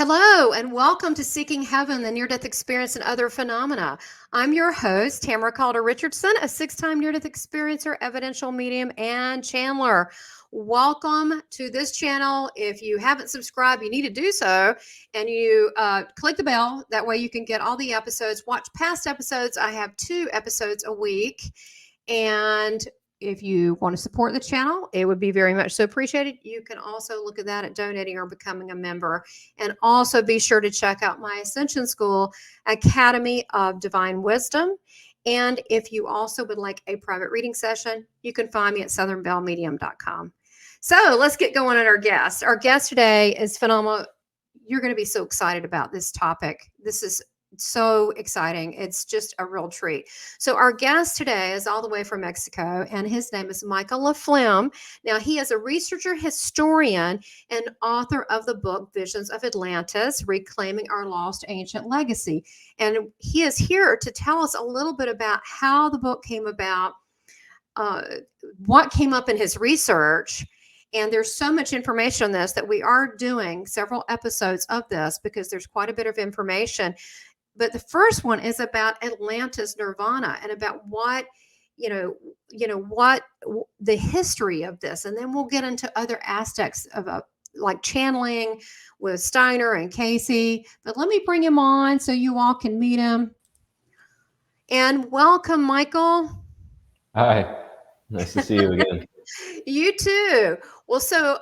Hello, and welcome to Seeking Heaven, the Near-Death Experience and Other Phenomena. I'm your host, Tamara Caulder Richardson, a six-time near-death experiencer, evidential medium, and channeler. Welcome to this channel. If you haven't subscribed, you need to do so, and you click the bell. That way you can get all the episodes. Watch past episodes. I have 2 episodes a week, and if you want to support the channel, it would be very much so appreciated. You can also look at that at donating or becoming a member. And also be sure to check out my Ascension School, Academy of Divine Wisdom. And if you also would like a private reading session, you can find me at southernbellemedium.com. So let's get going on our guest. Our guest today is phenomenal. You're going to be so excited about this topic. This is so exciting. It's just a real treat. So our guest today is all the way from Mexico, and his name is Michael Flem. Now, he is a researcher, historian, and author of the book Visions of Atlantis, Reclaiming Our Lost Ancient Legacy. And he is here to tell us a little bit about how the book came about, what came up in his research. And there's so much information on this that we are doing several episodes of this because there's quite a bit of information. But the first one is about Atlantis Nirvana and about what, what the history of this. And then we'll get into other aspects of like channeling with Steiner and Cayce. But let me bring him on so you all can meet him. And welcome, Michael. Hi, nice to see you again. You too. Well, so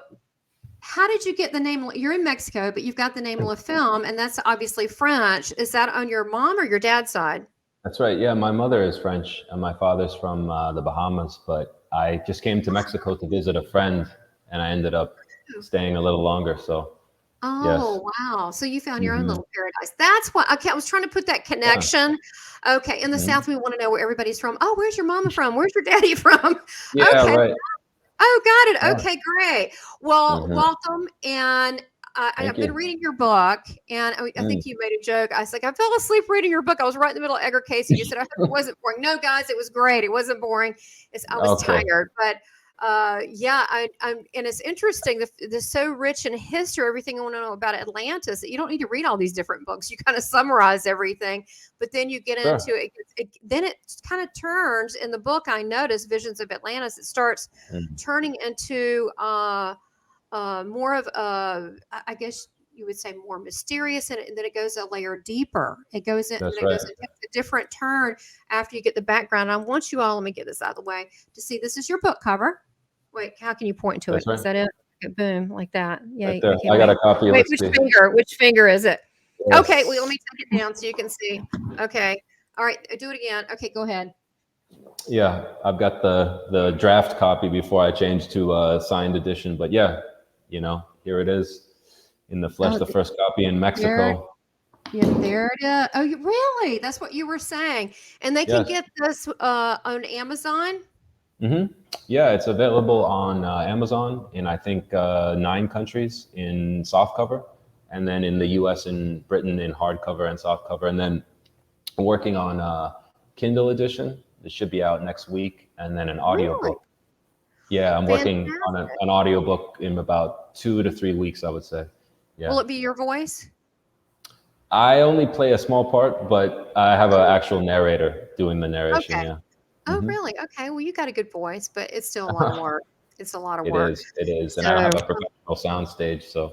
how did you get the name? You're in Mexico, but you've got the name Flem, and that's obviously French. Is that on your mom or your dad's side? That's right. Yeah, my mother is French, and my father's from the Bahamas. But I just came to Mexico to visit a friend, and I ended up staying a little longer. So, oh, yes. Wow! So you found your own little paradise. That's what. Okay, I was trying to put that connection. Yeah. Okay, in the South, we want to know where everybody's from. Oh, where's your mama from? Where's your daddy from? Yeah, okay. right. Oh, got it. Okay, great. Well, welcome. And I've been reading your book, and I think you made a joke. I was like, I fell asleep reading your book. I was right in the middle of Edgar Cayce. You said, I hope it wasn't boring. No, guys, it was great. It wasn't boring. I was tired. But yeah, I'm, and it's interesting. This so rich in history, everything I want to know about Atlantis, that you don't need to read all these different books. You kind of summarize everything, but then you get into it. Then it kind of turns in the book. I noticed Visions of Atlantis. It starts turning into more of I guess you would say more mysterious, and then it goes a layer deeper. It goes in, and it goes into a different turn after you get the background. I want you all, let me get this out of the way, to see this is your book cover. Wait, how can you point to it? Is that it? Okay, boom, like that. Yeah, right I got a copy. Wait, which finger is it? Yes. Okay, well, let me take it down so you can see. Okay, all right, do it again. Okay, go ahead. Yeah, I've got the draft copy before I change to signed edition, but yeah, here it is in the flesh, the first copy in Mexico. There it is. Oh, really? That's what you were saying. And they can get this on Amazon? Yeah, it's available on Amazon in, I think, 9 countries in softcover, and then in the US and Britain in hardcover and softcover. And then working on Kindle edition. It should be out next week, and then an audiobook. Really? Yeah, I'm working on an audiobook in about 2 to 3 weeks, I would say. Yeah. Will it be your voice? I only play a small part, but I have an actual narrator doing the narration. Okay. Yeah. Oh, really? Okay. Well, you got a good voice, but it's still a lot of work. It's a lot of work. It is. And I don't have a professional sound stage, so.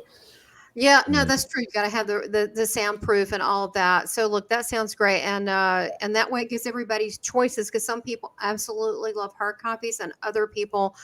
Yeah, no, that's true. You've got to have the soundproof and all of that. So look, that sounds great. And that way it gives everybody choices, because some people absolutely love hard copies and other people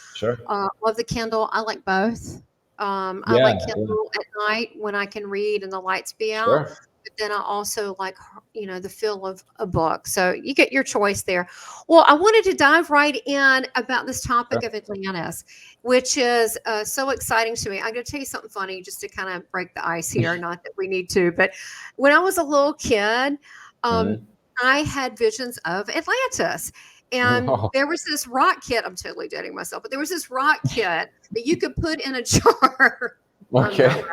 love the Kindle. I like both. I like Kindle at night when I can read and the lights be out. But then I also like, the feel of a book. So you get your choice there. Well, I wanted to dive right in about this topic of Atlantis, which is so exciting to me. I'm going to tell you something funny just to kind of break the ice here. Not that we need to, but when I was a little kid, I had visions of Atlantis. And there was this rock kit. I'm totally dating myself, but there was this rock kit that you could put in a jar. Okay.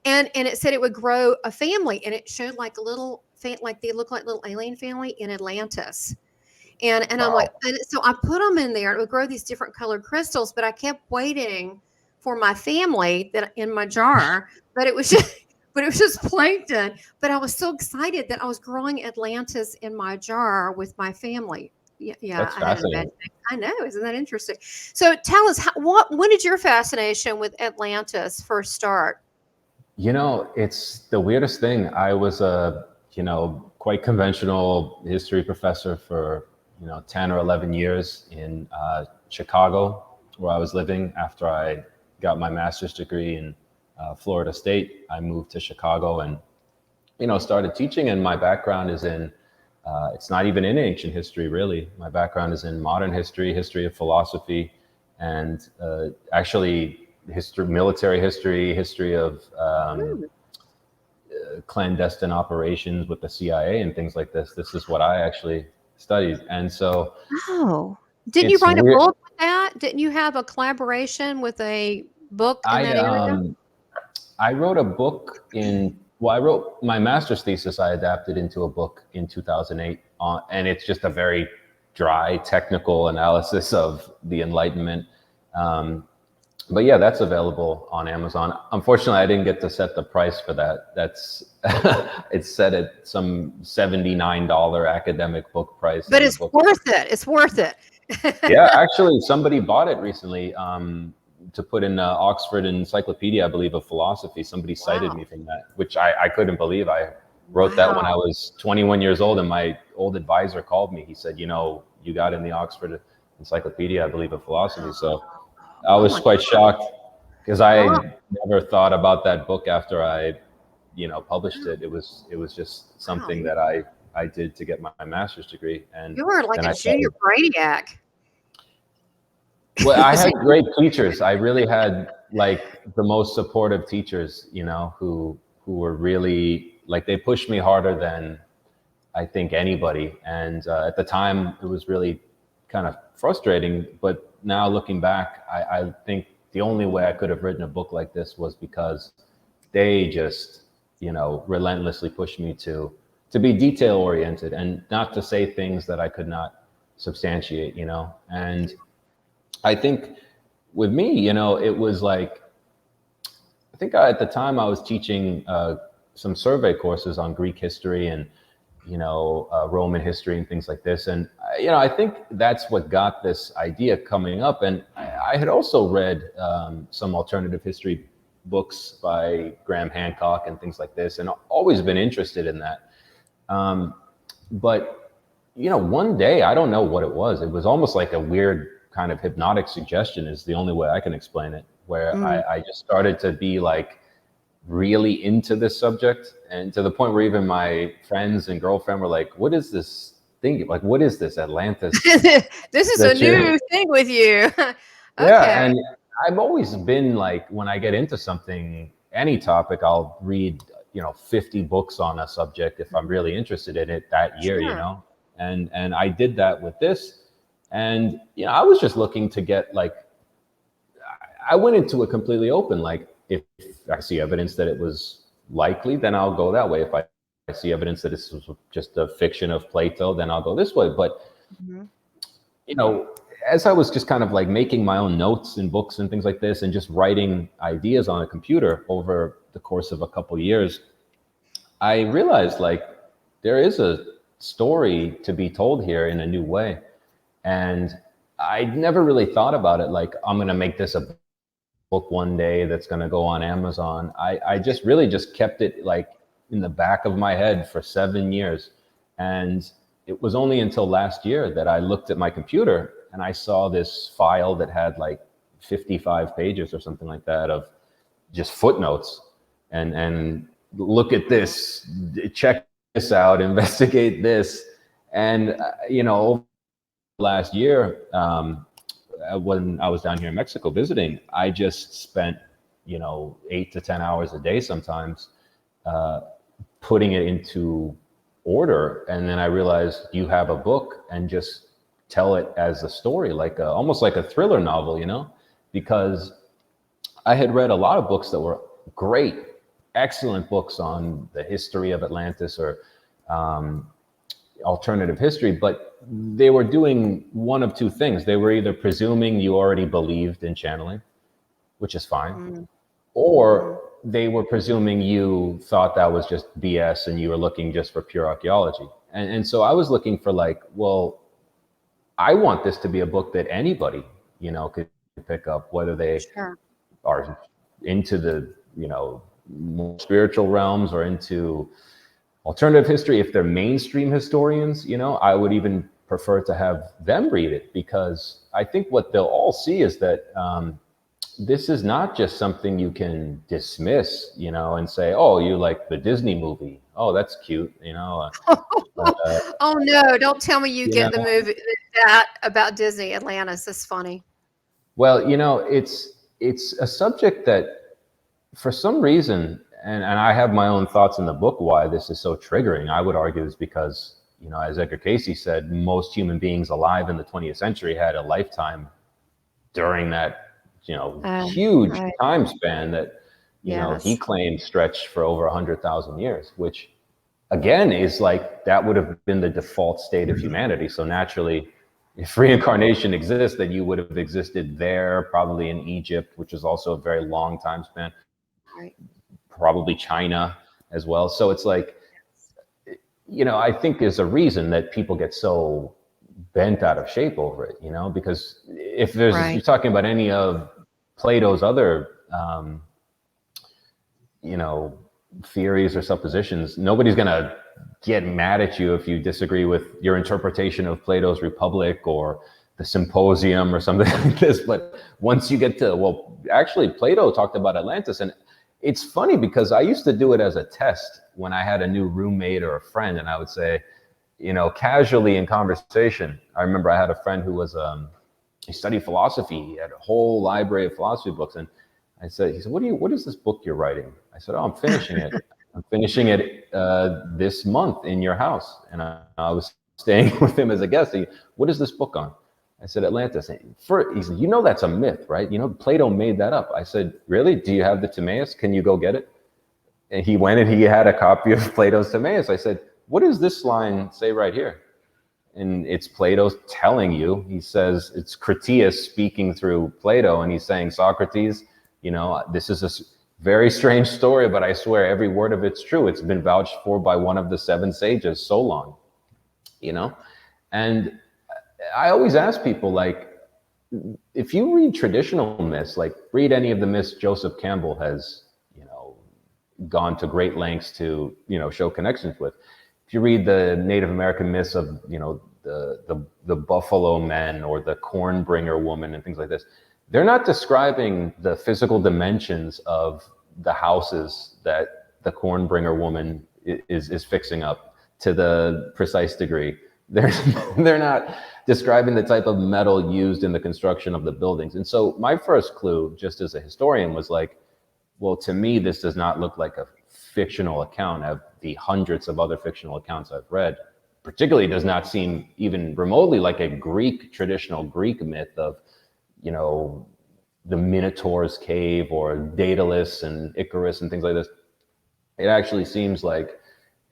And it said it would grow a family, and it showed like a little, like they look like little alien family in Atlantis. And I'm like, and so I put them in there. It would grow these different colored crystals, but I kept waiting for my family that in my jar. But it was just, but it was just plankton. But I was so excited that I was growing Atlantis in my jar with my family. Yeah, yeah, That's I had an fascinating. imagination. I know, isn't that interesting? So tell us, when did your fascination with Atlantis first start? It's the weirdest thing. I was a, quite conventional history professor for, 10 or 11 years in Chicago, where I was living after I got my master's degree in Florida State. I moved to Chicago and, started teaching. And my background is in, it's not even in ancient history, really. My background is in modern history, history of philosophy, and actually history, military history, history of Hmm. clandestine operations with the CIA and things like this. This is what I actually studied. And so Oh, didn't you it's write a weird. book with that? Didn't you have a collaboration with a book in I that area? I wrote a book I wrote my master's thesis. I adapted into a book in 2008, and it's just a very dry technical analysis of the Enlightenment. Um, but yeah, that's available on Amazon. Unfortunately, I didn't get to set the price for that. That's it's set at some $79 academic book price, But and the it's book. worth it. It's worth it. Yeah, actually, somebody bought it recently to put in Oxford Encyclopedia, I believe, of philosophy. Somebody cited Wow. me from that, which I couldn't believe. I wrote that when I Wow. was 21 years old, and my old advisor called me. He said, you got in the Oxford Encyclopedia, I believe, of philosophy. So I Oh was my quite God. shocked because I Wow. never thought about that book after I, published it. It was just Wow. something that I did to get my master's degree, and You are like then a I junior started. brainiac. Well, I So had great teachers. I really had like the most supportive teachers, who were really like they pushed me harder than I think anybody. And at the time, it was really kind of frustrating. But now looking back, I think the only way I could have written a book like this was because they just, relentlessly pushed me to be detail oriented and not to say things that I could not substantiate, and I think with me, it was like, I think at the time I was teaching some survey courses on Greek history and, Roman history and things like this. And, I think that's what got this idea coming up. And I had also read some alternative history books by Graham Hancock and things like this, and always been interested in that. Um, but one day, I don't know what it was. It was almost like a weird kind of hypnotic suggestion is the only way I can explain it, where mm. I just started to be like really into this subject, and to the point where even my friends and girlfriend were like, what is this thing? Like, what is this Atlantis This is a that you're new thing with you. yeah, Okay. and I've always been like, when I get into something, any topic, I'll read, 50 books on a subject if I'm really interested in it that year, Sure. and I did that with this, and I was just looking to get like, I went into it completely open. Like, if I see evidence that it was likely, then I'll go that way. If I see evidence that this was just a fiction of Plato, then I'll go this way. But Mhm. you know, as I was just kind of like making my own notes in books and things like this, and just writing ideas on a computer over the course of a couple of years, I realized like there is a story to be told here in a new way. And I never really thought about it like, I'm going to make this a book one day that's going to go on Amazon. I just really just kept it like in the back of my head for 7 years. And it was only until last year that I looked at my computer and I saw this file that had like 55 pages or something like that of just footnotes, and look at this, check this out, investigate this. And over last year, when I was down here in Mexico visiting, I just spent 8 to 10 hours a day sometimes putting it into order. And then I realized you have a book, and just tell it as a story, like almost like a thriller novel, because I had read a lot of books that were great, excellent books on the history of Atlantis or alternative history, but they were doing one of two things. They were either presuming you already believed in channeling, which is fine, Mm, or mhm. they were presuming you thought that was just BS and you were looking just for pure archaeology. And so I was looking for like, well, I want this to be a book that anybody, could pick up, whether they Sure. are into the, more spiritual realms or into alternative history. If they're mainstream historians, I would even prefer to have them read it, because I think what they'll all see is that this is not just something you can dismiss, and say, oh, you like the Disney movie. Oh, that's cute. Oh no, don't tell me you get the know, movie that about Disney Atlantis. That's funny. well, it's a subject that for some reason, and I have my own thoughts in the book why this is so triggering. I would argue is because, as Edgar Cayce said, most human beings alive in the 20th century had a lifetime during that, huge Right. time span that, he Yes. claimed stretched for over 100,000 years, which again is like, that would have been the default state of humanity. So naturally, if reincarnation exists, then you would have existed there, probably in Egypt, which is also a very long time span. Right. Probably China as well. So it's like, I think there's a reason that people get so bent out of shape over it, because if there's, Right. you're talking about any of Plato's other, theories or suppositions, nobody's going to get mad at you if you disagree with your interpretation of Plato's Republic or the Symposium or something like this. But once you get to, well, actually Plato talked about Atlantis, and it's funny because I used to do it as a test when I had a new roommate or a friend, and I would say, casually in conversation. I remember I had a friend who was, he studied philosophy. He had a whole library of philosophy books. And he said, what is this book you're writing? I said, oh, I'm finishing it. I'm finishing it this month in your house. And I was staying with him as a guest. What is this book on? I said, Atlantis. He said, that's a myth, right? Plato made that up. I said, really? Do you have the Timaeus? Can you go get it? And he went and he had a copy of Plato's Timaeus. I said, what does this line say right here? And it's Plato telling you. He says, it's Critias speaking through Plato, and he's saying, Socrates, this is a very strange story, but I swear every word of it's true. It's been vouched for by one of the 7 sages, Solon, And I always ask people, like, if you read traditional myths, like read any of the myths Joseph Campbell has, gone to great lengths to, show connections with. If you read the Native American myths of, the buffalo men or the corn bringer woman and things like this, they're not describing the physical dimensions of the houses that the corn bringer woman is fixing up to the precise degree. They're not describing the type of metal used in the construction of the buildings. And so my first clue, just as a historian, was like, well, to me, this does not look like a fictional account of the hundreds of other fictional accounts I've read. Particularly does not seem even remotely like a traditional Greek myth of, the Minotaur's cave or Daedalus and Icarus and things like this. It actually seems like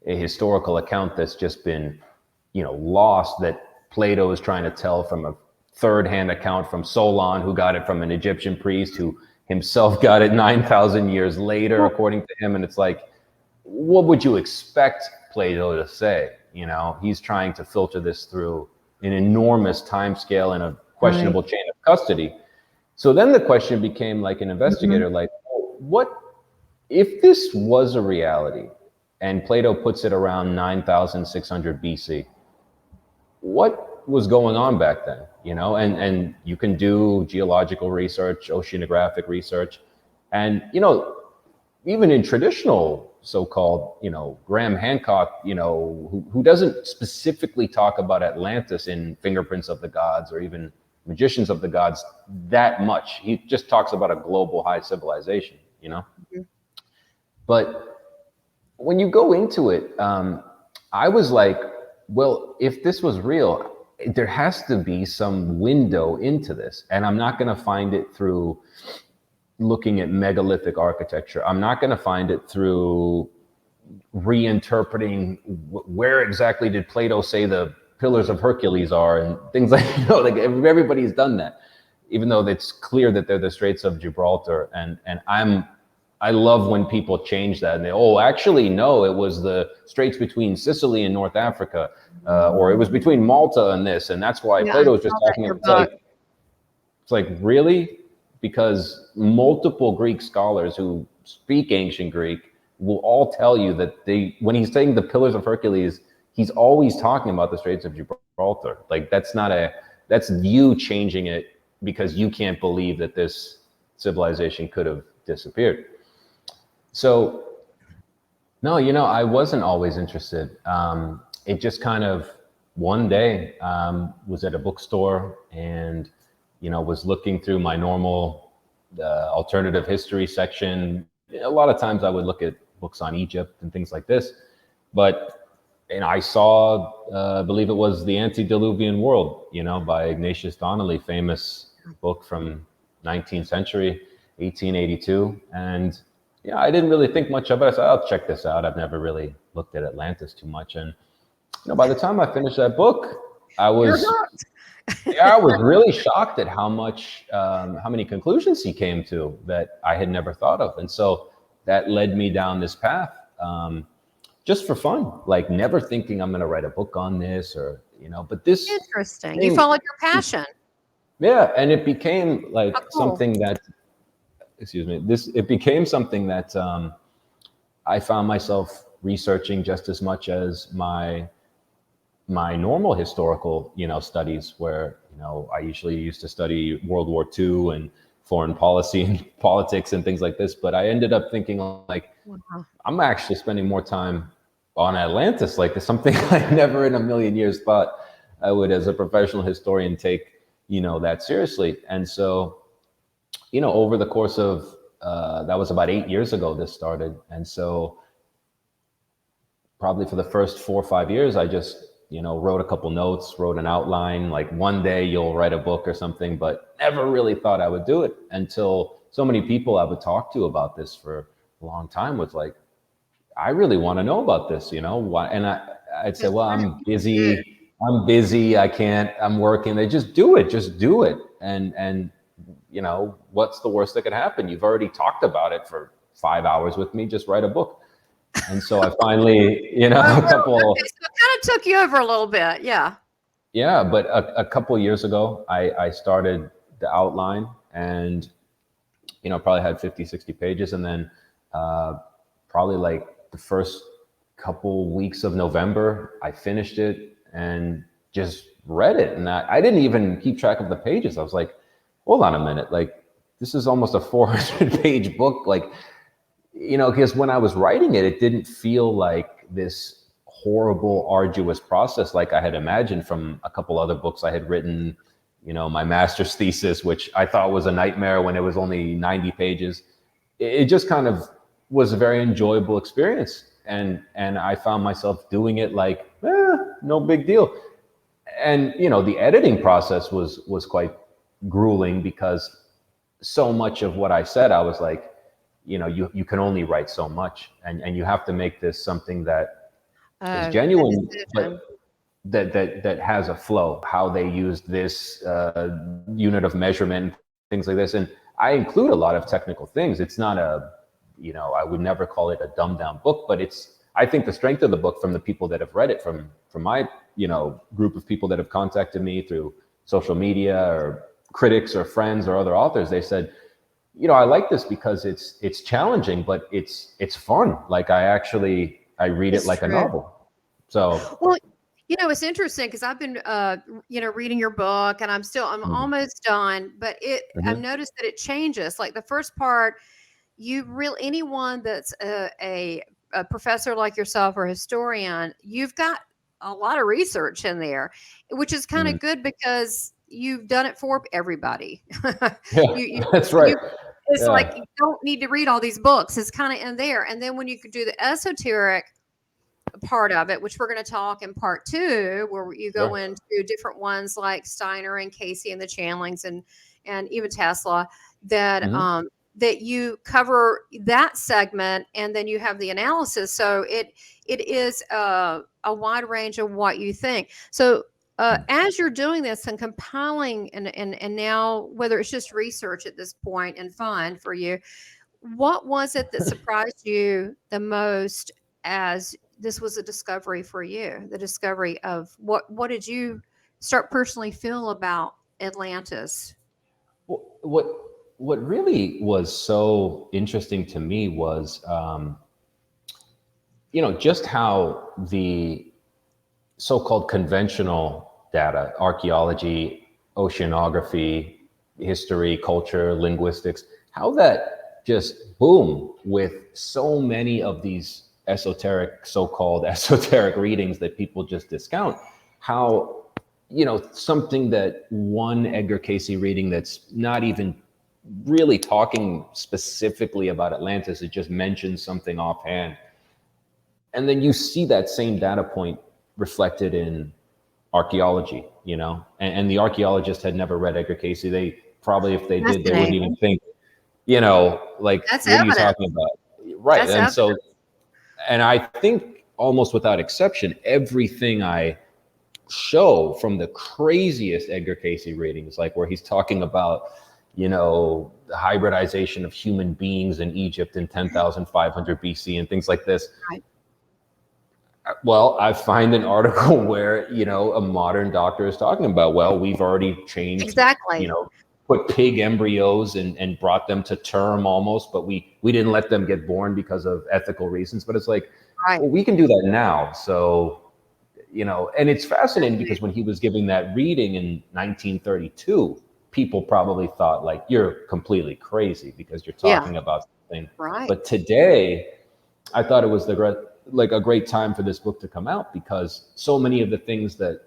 a historical account that's just been, lost, that Plato is trying to tell from a third-hand account from Solon, who got it from an Egyptian priest who himself got it 9,000 years later, according to him. And it's like, what would you expect Plato to say? He's trying to filter this through an enormous time scale and a questionable chain of custody. So then the question became, like an investigator, like, what if this was a reality and Plato puts it around 9,600 BC? What was going on back then? And you can do geological research, oceanographic research, and even in traditional so-called, Graham Hancock, who doesn't specifically talk about Atlantis in Fingerprints of the Gods or even Magicians of the Gods that much. He just talks about a global high civilization, But when you go into it, I was like, well, if this was real, there has to be some window into this. And I'm not going to find it through looking at megalithic architecture. I'm not going to find it through reinterpreting where exactly did Plato say the Pillars of Hercules are and things like, like everybody's done that, even though it's clear that they're the Straits of Gibraltar. And I'm I love when people change that and they, oh, actually, no, it was the straits between Sicily and North Africa, or it was between Malta and this, and that's why Yeah, I Plato was just saw that in talking. your book. It's like really, because multiple Greek scholars who speak ancient Greek will all tell you that when he's saying the Pillars of Hercules, he's always talking about the Straits of Gibraltar. Like that's you changing it because you can't believe that this civilization could have disappeared. So, no, I wasn't always interested. It just kind of one day was at a bookstore and, was looking through my normal alternative history section. A lot of times I would look at books on Egypt and things like this, but I saw, I believe it was The Antediluvian World, by Ignatius Donnelly, famous book from 19th century, 1882. And yeah, I didn't really think much of it. I said, I'll check this out. I've never really looked at Atlantis too much. And by the time I finished that book, I was really shocked at how many conclusions he came to that I had never thought of. And so that led me down this path, just for fun, like never thinking I'm going to write a book on this but this. Interesting. You followed your passion. Yeah. And it became like cool. something that, it became something that I found myself researching just as much as my normal historical, studies, where, I usually used to study World War II and foreign policy and politics and things like this. But I ended up thinking like, I'm actually spending more time on Atlantis. Like there's something I never in a million years thought I would, as a professional historian, take, that seriously. And so, over the course of, that was about 8 years ago this started. And so probably for the first 4 or 5 years, I just, wrote a couple notes, wrote an outline, like one day you'll write a book or something, but never really thought I would do it until so many people I would talk to about this for a long time was like, I really want to know about this, why? And I'd say, well, I'm busy. I can't, I'm working. They just do it. And, what's the worst that could happen? You've already talked about it for 5 hours with me, just write a book. And so I finally, a couple. Okay, so it kind of took you over a little bit. Yeah. Yeah. But a couple of years ago, I started the outline and, probably had 50, 60 pages. And then probably like the first couple weeks of November, I finished it and just read it. And I didn't even keep track of the pages. I was like, hold on a minute. Like, this is almost a 400-page book. Like, because when I was writing it, it didn't feel like this horrible, arduous process like I had imagined from a couple other books I had written, my master's thesis, which I thought was a nightmare when it was only 90 pages. It just kind of was a very enjoyable experience. And I found myself doing it like, no big deal. And, the editing process was quite grueling because so much of what I said, I was like, you can only write so much, and you have to make this something that is genuine, but that has a flow, how they used this unit of measurement, things like this. And I include a lot of technical things. It's not I would never call it a dumbed down book, but I think the strength of the book from the people that have read it, from my, group of people that have contacted me through social media or critics or friends or other authors, they said, I like this because it's challenging, but it's fun. Like I read it like a novel. So, well, it's interesting because I've been, reading your book and I'm almost done, but I've noticed that it changes. Like the first part, anyone that's a professor like yourself or a historian, you've got a lot of research in there, which is kind of good because you've done it for everybody. Yeah, that's right. It's like you don't need to read all these books. It's kind of in there. And then when you could do the esoteric part of it, which we're going to talk in part 2, where you go into different ones like Steiner and Cayce and the Chandlings and even Tesla, that that you cover that segment, and then you have the analysis. So it is a wide range of what you think. So as you're doing this and compiling and now whether it's just research at this point and fun for you, What was it that surprised you the most as this was a discovery for you? The discovery of what did you start personally feel about Atlantis? What what really was so interesting to me was, just how the so-called conventional data, archaeology, oceanography, history, culture, linguistics, how that just boom with so many of these esoteric, so-called esoteric readings that people just discount. How, something that one Edgar Cayce reading that's not even really talking specifically about Atlantis, it just mentions something offhand. And then you see that same data point reflected in archaeology, and the archaeologists had never read Edgar Cayce. They probably, if they did, they wouldn't even Fascinating. think, like, That's what are you evidence. talking about? Right. That's And evidence. so, and I think almost without exception, everything I show from the craziest Edgar Cayce readings, like where he's talking about, the hybridization of human beings in Egypt in 10,500 BC and things like this. Right. Well, I find an article where, a modern doctor is talking about, well, we've already changed, Exactly. put pig embryos and brought them to term almost, but we didn't let them get born because of ethical reasons. But it's like, Right. well, we can do that now. So, and it's fascinating because when he was giving that reading in 1932, people probably thought like, you're completely crazy because you're Yeah. talking about something. Right. But today, I thought it was a great time for this book to come out, because so many of the things that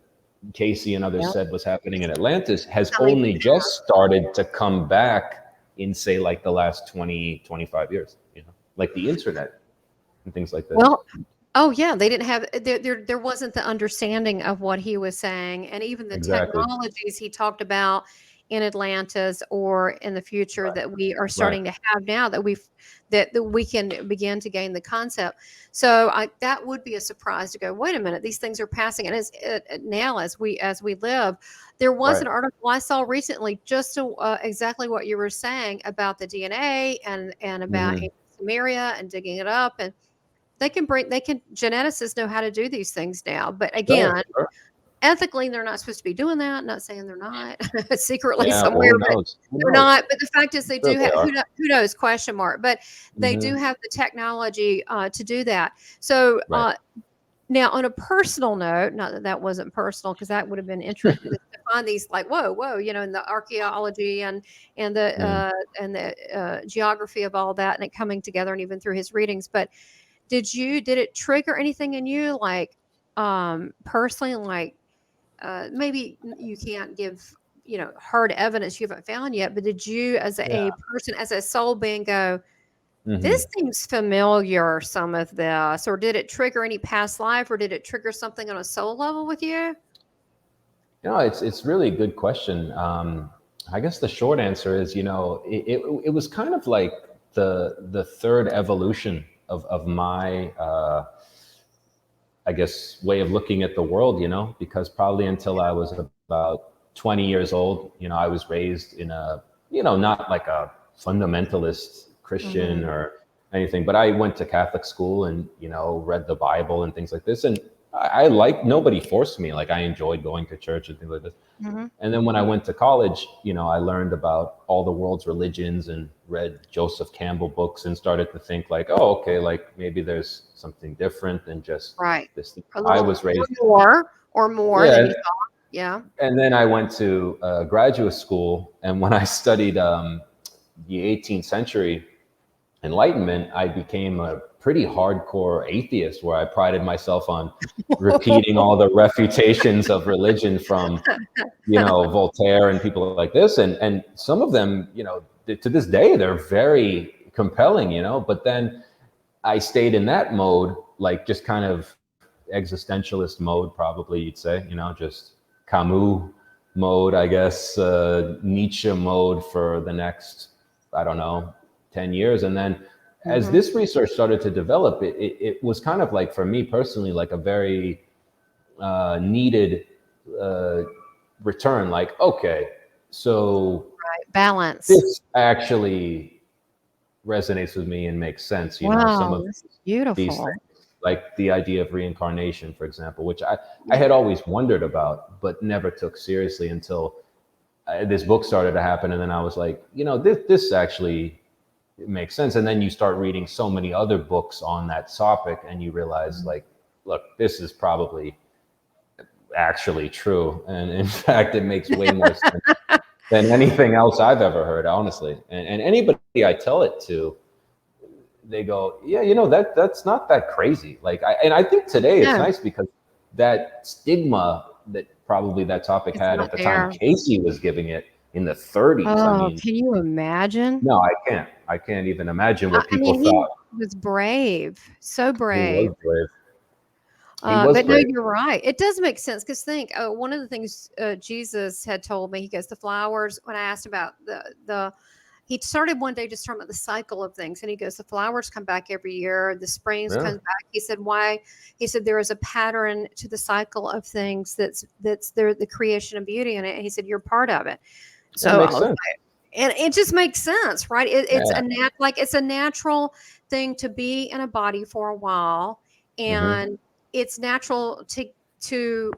Cayce and others Yeah. said was happening in Atlantis has Coming only back. just started to come back in, say, like the last 20, 25 years, like the internet and things like this. Well, oh yeah, they didn't have there wasn't the understanding of what he was saying, and even the Exactly. technologies he talked about in Atlantis or in the future Right. that we are Right. starting to have now that we can begin to gain the concept. So that would be a surprise to go, wait a minute, these things are passing, and now as we live, there was Right. an article I saw recently just exactly what you were saying about the DNA and about Hmm. ancient Sumeria and digging it up and geneticists know how to do these things now. But Sure. again, Sure. ethically, they're not supposed to be doing that. Not saying they're not secretly Yeah. Well, somewhere, who but knows? Who they're knows? not. But the fact is, I'm they sure do they have are. who knows, question mark. But they do Hmm. have the technology to do that. So Right. now, on a personal note, not that that wasn't personal, because that would have been interesting to find these like whoa, in the archaeology and the Mm. uh, and the geography of all that, and it coming together, and even through his readings, but did it trigger anything in you, like, personally, like, maybe you can't give, hard evidence you haven't found yet, but did you as a Yeah. person, as a soul being go, Hmm. "This seems familiar, some of this," or did it trigger any past life, or did it trigger something on a soul level with you? It's really a good question. I guess the short answer is, it was kind of like the third evolution of my, I guess, way of looking at the world. Because probably until I was about 20 years old, I was raised in a, not like a fundamentalist Christian Mhm. or anything, but I went to Catholic school and, read the Bible and things like this. And I like, nobody forced me. Like, I enjoyed going to church and things like this. Mhm. And then when I went to college, I learned about all the world's religions and read Joseph Campbell books and started to think like, oh, okay, like maybe there's something different than just Right. this thing A I little was raised in. more than Yeah. you thought. Yeah. And then I went to graduate school. And when I studied the 18th century Enlightenment, I became a pretty hardcore atheist where I prided myself on repeating all the refutations of religion from, Voltaire and people like this. And some of them, to this day, they're very compelling, but then I stayed in that mode, like just kind of existentialist mode, probably you'd say, just Camus mode, I guess, Nietzsche mode for the next, I don't know, 10 years. And then as Mhm. this research started to develop, it was kind of like, for me personally, like a very needed uh, return. Like, okay, so Right. Balance. this actually resonates with me and makes sense. You know, some Wow, of that's these beautiful. things, like the idea of reincarnation, for example, which I Yeah. had always wondered about, but never took seriously until this book started to happen. And then I was like, you know, this actually makes sense. And then you start reading so many other books on that topic, and you realize, like, look, this is probably actually true. And in fact, it makes way more sense than anything else I've ever heard, honestly. And anybody I tell it to, they go, yeah, you know, that's not that crazy. Like, I think today it's No, nice because that stigma that probably that topic it's had not at the time there. Casey was giving it in the 30s. I Oh, mean, can you imagine? no, I can't even imagine what I people mean, he thought. was brave, so He was brave. brave. He was But no, brave. you're right. It does make sense because think one of the things Jesus had told me. He goes, the flowers. When I asked about he started one day just talking about the cycle of things, and he goes, the flowers come back every year, the springs Yeah, comes back. He said, why? He said there is a pattern to the cycle of things that's there, the creation of beauty in it. And he said you're part of it. that So I makes was sense. and it just makes sense, right? It's Yeah. it's a natural thing to be in a body for a while, Hmm. and it's natural to to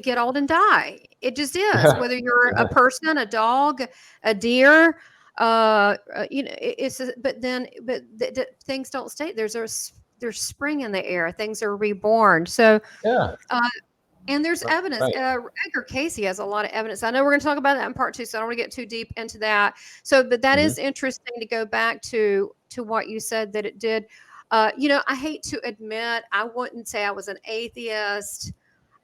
get old and die. It just is. Yeah. Whether you're a Yeah. person, a dog, a deer, you know, but things don't stay. There's spring in the air. Things are reborn. So Yeah. uh, and there's evidence. Right. Edgar Cayce has a lot of evidence. I know we're going to talk about that in part two, so I don't want to get too deep into that. So, but that Hmm. is interesting to go back to what you said that it did. You know, I hate to admit, I wouldn't say I was an atheist.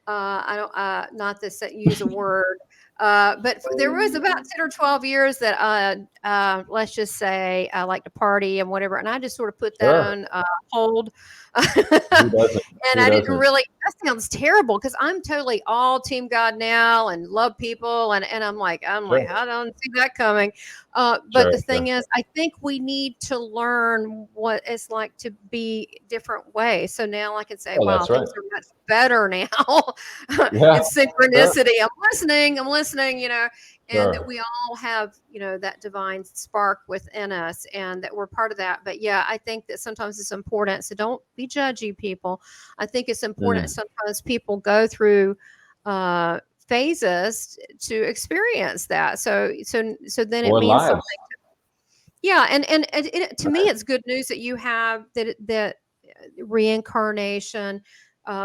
I don't, not this use a word, but there was about 10 or 12 years that, let's just say I like to party and whatever. And I just sort of put that Sure. on hold. Who doesn't? And Who I didn't doesn't? really, that sounds terrible because I'm totally all team God now and love people. And I'm like, Sure. I don't see that coming. But Sure. the Sure. thing is, I think we need to learn what it's like to be different ways. So now I can say, Oh, wow, that's right. things are much better now. Yeah. It's Sure. synchronicity. I'm listening, you know, and that Sure. we all have, you know, that divine spark within us and that we're part of that. But yeah, I think that sometimes it's important. So don't be judgy, people. I think it's important Mm. sometimes people go through phases to experience that. So then it Or means lives. something. Yeah, to me, Right. it's good news that you have that reincarnation,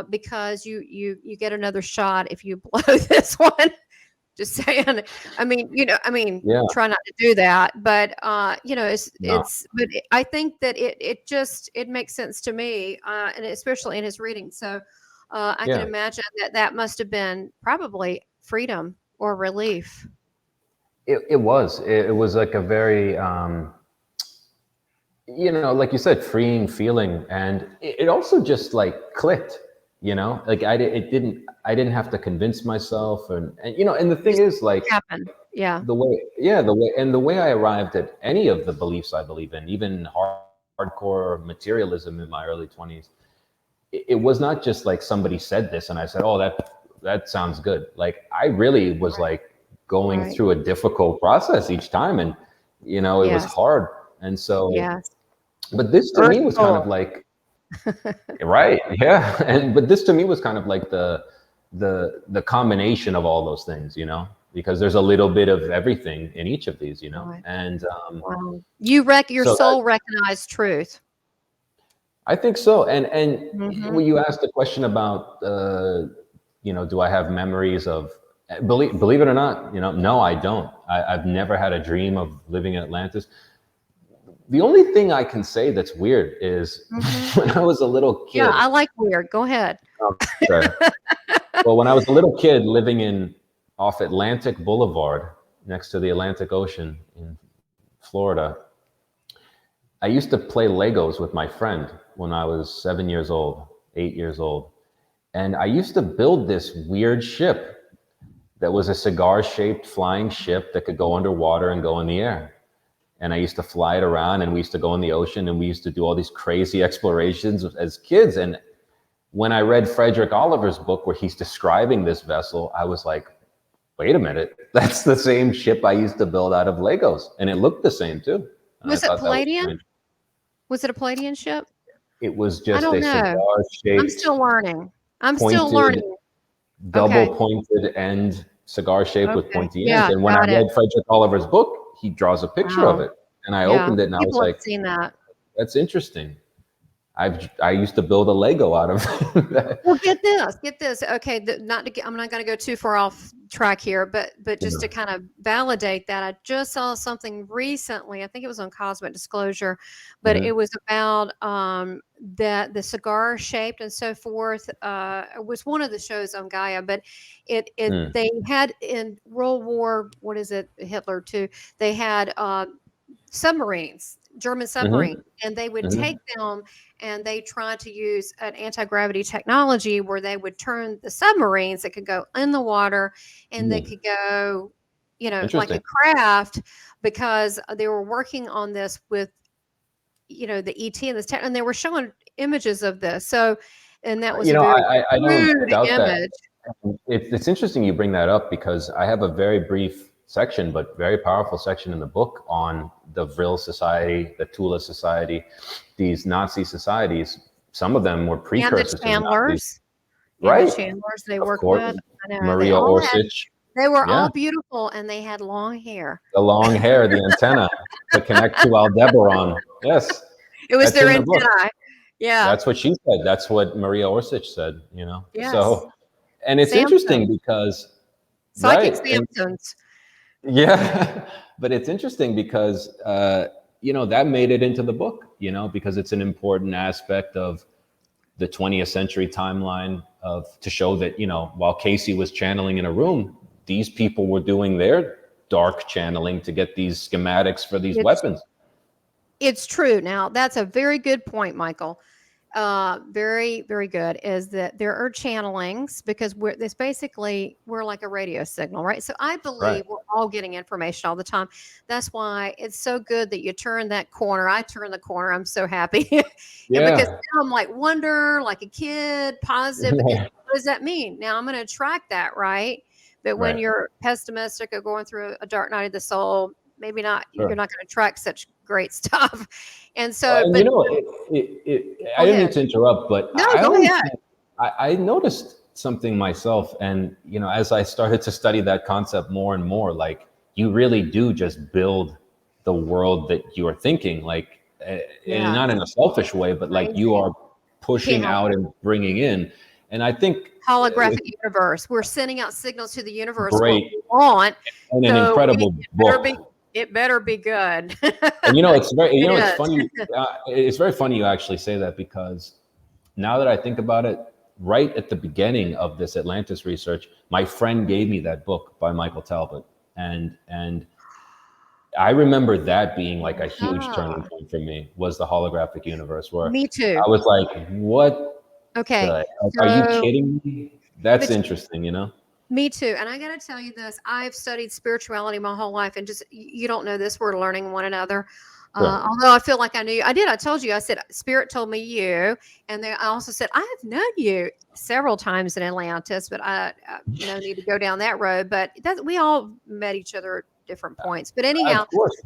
because you get another shot if you blow this one. Just saying. I mean, you know, Yeah. try not to do that, but you know, No. I think that it makes sense to me, and especially in his reading. So I can Yeah. imagine that must have been probably freedom or relief. It was. It was like a very, you know, like you said, freeing feeling, and it also just like clicked. You know, like I didn't have to convince myself, and you know, and the thing Just is, like, happen. Yeah. the way, yeah, the way I arrived at any of the beliefs I believe in, even hardcore materialism in my early 20s, it was not just like somebody said this and I said, oh, that sounds good. Like, I really was like going Right. through a difficult process each time, and you know, it was Yes. hard. And so, Yes. but this to me was kind of Hurtful. like, right, yeah. And but this to me was kind of like the combination of all those things, you know, because there's a little bit of everything in each of these, you know. Right. And Wow. Your so that, soul recognized truth. I think so. And Hmm. when you asked the question about, you know, do I have memories of, believe it or not, you know, no, I don't. I've never had a dream of living in Atlantis. The only thing I can say that's weird is Hmm. when I was a little Yeah, kid. I like weird. Go ahead. Okay. Well, when I was a little kid living in off Atlantic Boulevard next to the Atlantic Ocean in Florida, I used to play Legos with my friend when I was 7 years old, 8 years old. And I used to build this weird ship that was a cigar shaped flying ship that could go underwater and go in the air. And I used to fly it around, and we used to go in the ocean, and we used to do all these crazy explorations as kids. And when I read Frederick Oliver's book where he's describing this vessel, I was like, wait a minute, that's the same ship I used to build out of Legos. And it looked the same too. And I Was it thought that was Palladium? strange. Was it a Palladian ship? It was I just don't a know. I'm cigar-shaped, still learning. I'm still pointed, learning. Okay. double-pointed end, cigar-shaped with Okay. pointy ends. Yeah, And when I got it. read Frederick Oliver's book, he draws a picture of Wow. it. And I Yeah. opened it and I was People have like, seen that. that's interesting. I used to build a Lego out of that. Well, get this. Okay, not to get, I'm not going to go too far off track here, but just to kind of validate that, I just saw something recently. I think it was on Cosmic Disclosure, but it was about that the cigar shaped and so forth. It was one of the shows on Gaia, but they had in World War, what is it, Hitler too? They had submarines, German submarines, and they would take them and they tried to use an anti-gravity technology where they would turn the submarines that could go in the water and they could go, like a Interesting. craft, because they were working on this with, the ET and this tech, and they were showing images of this. So, and that was You a know, very I don't crude doubt that. image. It's interesting you bring that up because I have a very brief section, but very powerful section in the book on the Vril Society, the Tula Society, these Nazi societies. Some of them were And the precursors to the Nazis. Chandlers. And Right. the Chandlers they Of worked course. with. I know. Maria Orsich. They were Yeah. all beautiful and they had long hair. The long hair, the antenna to connect to Aldebaran. Yes. It was That's their in the book. antennae. Yeah. That's what she said. That's what Maria Orsich said, Yes. So, and it's interesting because, Psychic right. Samsons. Yeah, but it's interesting because that made it into the book, because it's an important aspect of the 20th century timeline to show that, while Cayce was channeling in a room, these people were doing their dark channeling to get these schematics for these weapons. It's true. Now, that's a very good point, Michael. Very, very good, is that there are channelings because we're like a radio signal, right? So I believe we're all getting information all the time. That's why it's so good that you turn that corner. I turn the corner. I'm so happy. Because now I'm like wonder, like a kid, positive. Because what does that mean? Now I'm going to attract that, right? But when you're pessimistic or going through a dark night of the soul, maybe not, you're not going to attract such great stuff. And so, I didn't mean to interrupt, but no, go ahead. I noticed something myself. And, as I started to study that concept more and more, like you really do just build the world that you are thinking, like, and not in a selfish way, but like you are pushing out and bringing in. And I think holographic universe, we're sending out signals to the universe. Great. What we want. And an incredible book. It better be good. And it's very, it's funny. It's very funny you actually say that, because now that I think about it, right at the beginning of this Atlantis research, my friend gave me that book by Michael Talbot, and I remember that being like a huge turning point for me, was the holographic universe, where me too. I was like, what? Okay. Are you kidding me? That's interesting, Me too. And I got to tell you this, I've studied spirituality my whole life, and just, you don't know this, we're learning one another. Although I feel like I knew you. I told you, I said, Spirit told me you. And then I also said, I have known you several times in Atlantis, but I no need to go down that road. But we all met each other at different points. But anyhow, of course.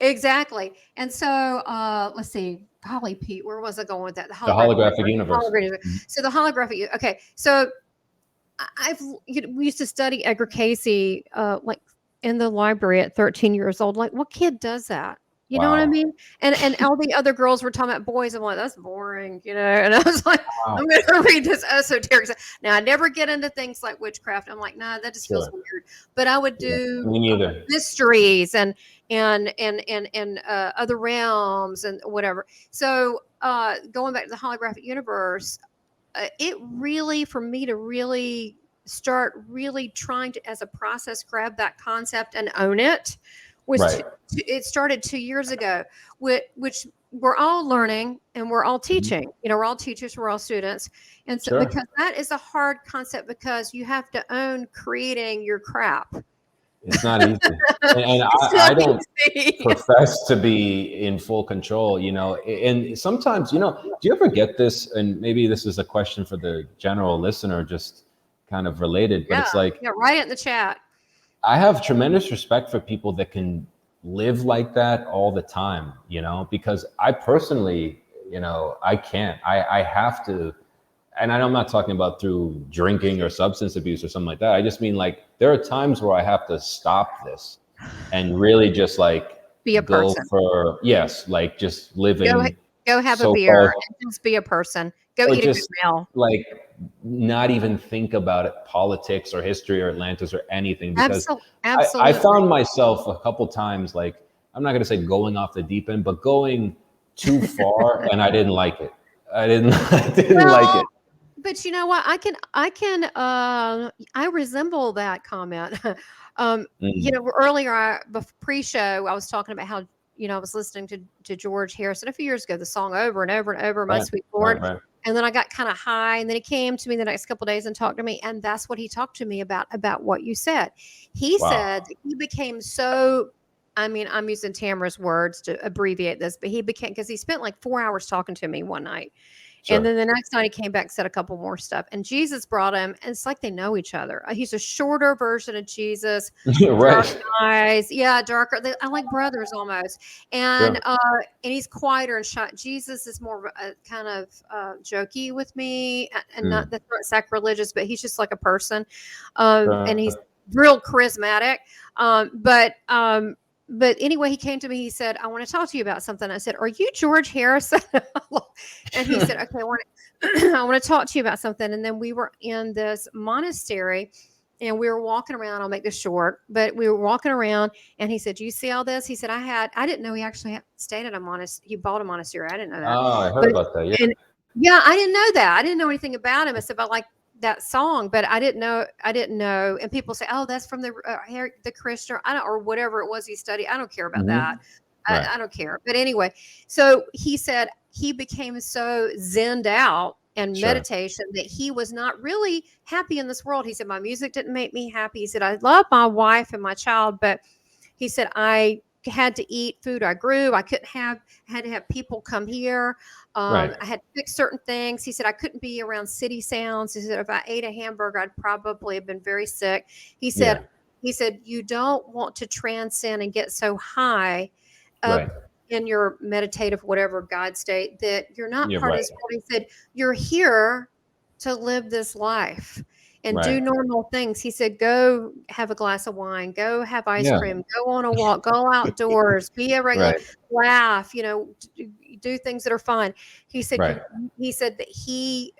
Exactly. And so let's see, golly, Pete, where was I going with that? The holographic universe. So the holographic, okay. So we used to study Edgar Cayce like in the library at 13 years old. Like, what kid does that? You know what I mean? And all the other girls were talking about boys. I'm like, that's boring, And I was like, I'm going to read this esoteric stuff. Now, I never get into things like witchcraft. I'm like, nah, that just feels weird. But I would do mysteries and other realms and whatever. So going back to the holographic universe, it really, for me to really start really trying to, as a process, grab that concept and own it, was it started 2 years ago, which we're all learning and we're all teaching. We're all teachers, we're all students. And so because that is a hard concept, because you have to own creating your crap. It's not easy. And I don't profess to be in full control, and sometimes, do you ever get this? And maybe this is a question for the general listener, just kind of related, but it's like, write it in the chat. I have tremendous respect for people that can live like that all the time, you know, because I personally, you know, I can't, I have to, and I'm not talking about through drinking or substance abuse or something like that. I just mean like, there are times where I have to stop this and really just like Be a go person. for, yes, like just Go living go have a beer so-called, and just be a person. Go or eat a good just meal. like not even think about it, politics or history or Atlantis or anything, because I Absolutely. found myself a couple times, like, I'm not going to say going off the deep end, but going too far, and I didn't like it. I didn't like Well, it. but you know what? I resemble that comment. You Mm, know, earlier pre-show, I was talking about how, you know, I was listening to George Harrison a few years ago, the song over and over and over, My right, Sweet right, Lord. right. And then I got kind of high, and then he came to me the next couple of days and talked to me, and that's what he talked to me about what you said. He Wow. said that he became so. I mean, I'm using Tamara's words to abbreviate this, but he became, because he spent like 4 hours talking to me one night, and Sure. then the next night he came back, said a couple more stuff, and Jesus brought him, and it's like they know each other. He's a shorter version of Jesus, dark Right. eyes, yeah, darker. I like brothers almost, Sure. and he's quieter and shy. Jesus is more kind of jokey with me, and not Mm, that's not sacrilegious, but he's just like a person, and he's sure. real charismatic. Um, but um, but anyway, he came to me. He said, "I want to talk to you about something." I said, "Are you George Harrison?" And he said, "Okay, I want to, I want to talk to you about something." And then we were in this monastery, and we were walking around. I'll make this short, but we were walking around, and he said, "Do you see all this?" He said, I didn't know he actually stayed at a monastery. He bought a monastery. I didn't know that, Oh, I heard but about that. Yeah. and yeah, I didn't know that. I didn't know anything about him. I said, "But like that song," but I didn't know. I didn't know. And people say, "Oh, that's from the Christian," I don't, or whatever it was he studied. I don't care about that. Hmm. Right. I don't care. But anyway, so he said he became so zenned out and Sure. meditation that he was not really happy in this world. He said, "My music didn't make me happy." He said, "I love my wife and my child, but," he said, "I had to eat food I grew. I had to have people come here. Right. I had to fix certain things." He said, "I couldn't be around city sounds." He said, "If I ate a hamburger, I'd probably have been very sick." He said, Yeah. "You don't want to transcend and get so high Right. up in your meditative, whatever God state, that you're not You're part of right. this world." He said, "You're here to live this life and do Right. normal things." He said, "Go have a glass of wine, go have ice Yeah. cream, go on a walk, go outdoors, be a regular, Right. laugh, you know, do things that are fun." He said, Right. he said that he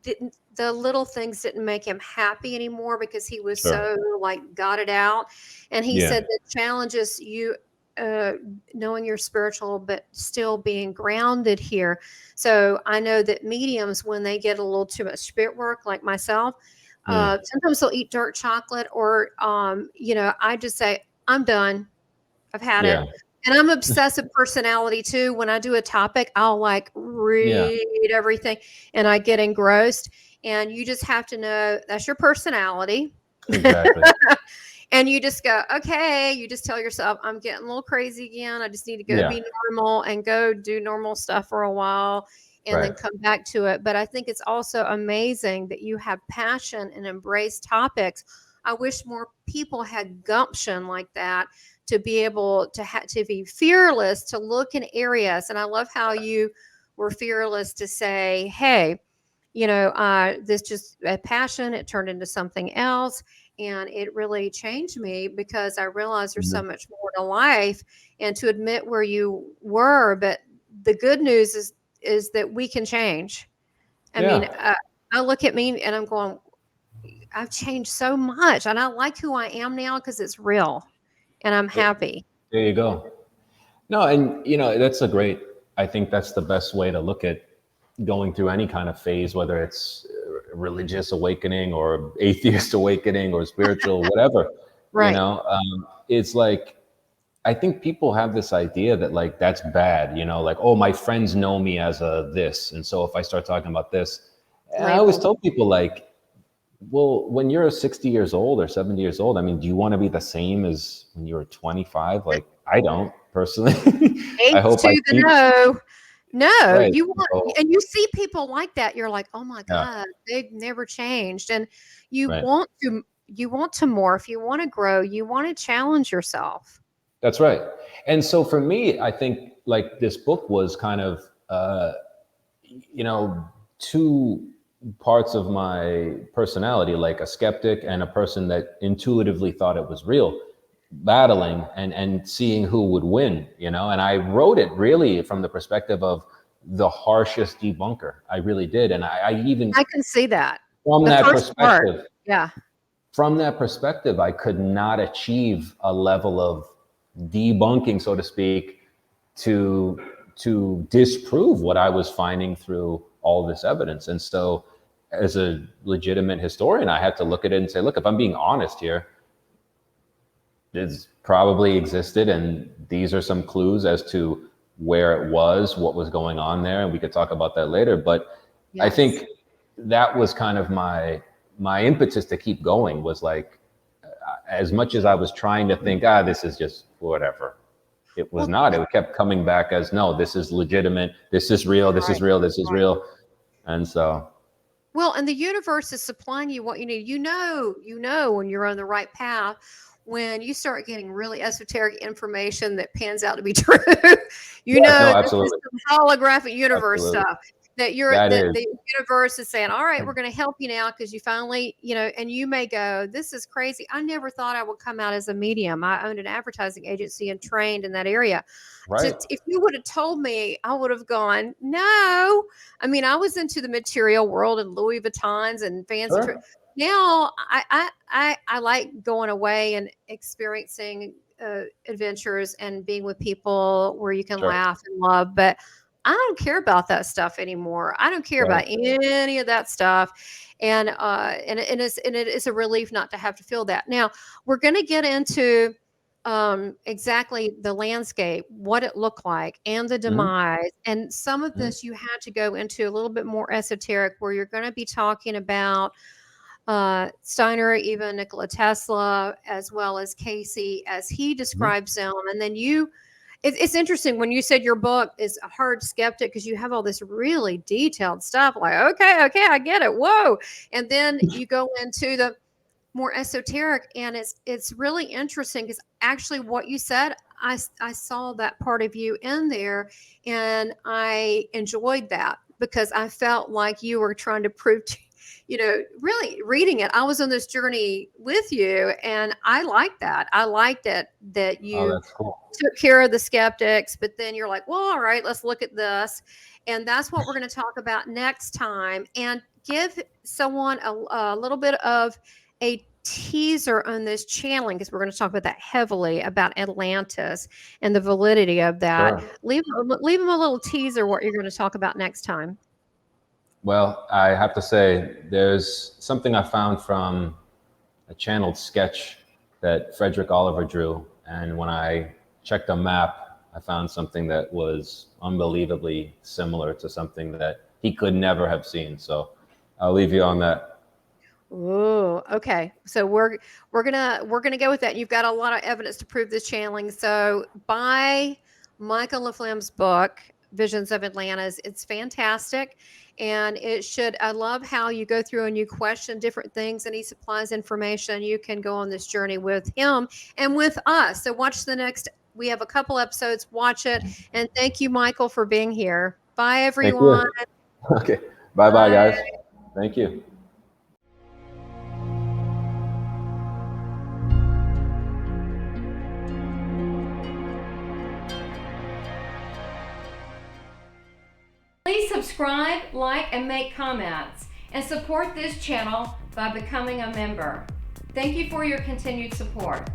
didn't, the little things didn't make him happy anymore because he was Sure. so like got it out. And he Yeah. said that challenges you, uh, knowing you're spiritual, but still being grounded here. So I know that mediums, when they get a little too much spirit work, like myself, Mm. sometimes they'll eat dark chocolate, or, you know, I just say, "I'm done. I've had it." Yeah. And I'm obsessive personality too. When I do a topic, I'll like Yeah. read everything, and I get engrossed. And you just have to know that's your personality. Exactly. And you just go, "Okay," you just tell yourself, "I'm getting a little crazy again. I just need to go Yeah. be normal and go do normal stuff for a while and then Right. come back to it." But I think it's also amazing that you have passion and embrace topics. I wish more people had gumption like that, to be able to to be fearless, to look in areas. And I love how you were fearless to say, "Hey, you know, this just a passion, it turned into something else." And it really changed me because I realized there's so Mhm. much more to life, and to admit where you were. But the good news is that we can change. I mean, Yeah. I look at me and I'm going, I've changed so much, and I like who I am now because it's real, and I'm happy. There you go. No, and you know, that's a great, I think that's the best way to look at going through any kind of phase, whether it's religious awakening or atheist awakening or spiritual, whatever, you Right. know, it's like, I think people have this idea that like, that's bad, you know, like, oh, my friends know me as a this. And so if I start talking about this, and I always Label. tell people like, well, when you're 60 years old or 70 years old, I mean, do you want to be the same as when you were 25? Like, I don't personally. I H hope I to the keep no. No, right. you want, So, and you see people like that, you're like, "Oh my yeah, god, they've never changed." And you right. want to. you want to morph, you want to grow, you want to challenge yourself. That's right. And so for me, I think like this book was kind of, two parts of my personality, like a skeptic and a person that intuitively thought it was real, battling and seeing who would win, and I wrote it really from the perspective of the harshest debunker. I really did. And I can see that. From the that first part. perspective, Yeah. From that perspective, I could not achieve a level of debunking, so to speak, to disprove what I was finding through all this evidence. And so as a legitimate historian, I had to look at it and say, look, if I'm being honest here, it's probably existed, and these are some clues as to where it was, what was going on there, and we could talk about that later. But yes. I think that was kind of my impetus to keep going, was like, as much as I was trying to think, this is just whatever, it was not. It kept coming back as, no, this is legitimate, this is real, this is real, this is real. And so, well, and the universe is supplying you what you need. You know when you're on the right path, when you start getting really esoteric information that pans out to be true. This is some holographic universe stuff that the universe is saying, all right, we're going to help you now, because you finally, and you may go, this is crazy. I never thought I would come out as a medium. I owned an advertising agency and trained in that area. Right. So if you would have told me, I would have gone, no. I mean, I was into the material world and Louis Vuittons and fancy. Sure. Now I like going away and experiencing adventures and being with people where you can laugh and love, but I don't care about that stuff anymore. I don't care about any of that stuff. And it is a relief not to have to feel that. Now we're going to get into exactly the landscape, what it looked like, and the demise. And some of this you had to go into a little bit more esoteric, where you're going to be talking about Steiner, even Nikola Tesla, as well as Cayce, as he describes them. And then it's interesting when you said your book is a hard skeptic, because you have all this really detailed stuff, like, okay, I get it. Whoa. And then you go into the more esoteric, and it's really interesting, because actually what you said, I saw that part of you in there, and I enjoyed that, because I felt like you were trying to prove to, really reading it, I was on this journey with you, and I liked that. I liked it that you took care of the skeptics, but then you're like, well, all right, let's look at this. And that's what we're going to talk about next time, and give someone a little bit of a teaser on this channeling, because we're going to talk about that heavily, about Atlantis and the validity of that. Sure. Leave them a little teaser what you're going to talk about next time. Well, I have to say, there's something I found from a channeled sketch that Frederick Oliver drew. And when I checked a map, I found something that was unbelievably similar to something that he could never have seen. So I'll leave you on that. Ooh, okay. So we're gonna go with that. You've got a lot of evidence to prove this channeling. So buy Michael LaFlemme's book, Visions of Atlantis. It's fantastic. And I love how you go through and you question different things, and he supplies information. You can go on this journey with him and with us. So we have a couple episodes, watch it. And thank you, Michael, for being here. Bye, everyone. Okay. Bye, guys. Thank you. Please subscribe, like, and make comments, and support this channel by becoming a member. Thank you for your continued support.